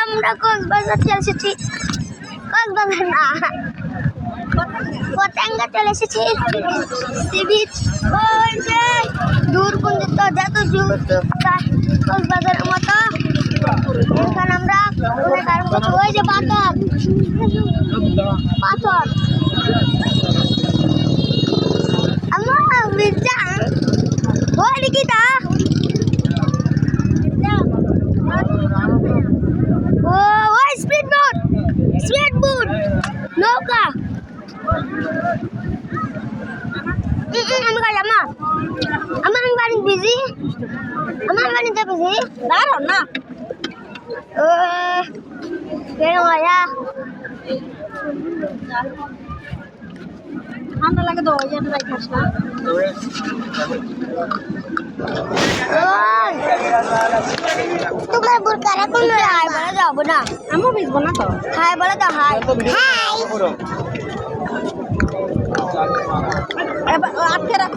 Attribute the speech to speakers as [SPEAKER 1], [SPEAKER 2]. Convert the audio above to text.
[SPEAKER 1] আমরা কক্সবাজার চলে এসেছি। কক্সবাজার না, পতেঙ্গা চলে এসেছি। সি বিচ ওই যে দূর পর্যন্ত যত কক্সবাজারের মতো। এখানে আমরা অনেক আরাম করছি। ওই যে পাথর পাথর আমার বিজান ওই দিকিটা ও ওই স্পিড বোট নৌকা। আমি কাজ আমার বাড়ি বিজি, আমার বাড়িতে বিজি দাঁড়ো না। ও কেন আয়া ঠান্ডা লাগে তো ওই যাই খাস না। তোমার বুরকা রাখুন না, হাই বলে যাবো না। আমি ভিজবো না তো, হাই বলে তো হাই হাই আটকে রাখো।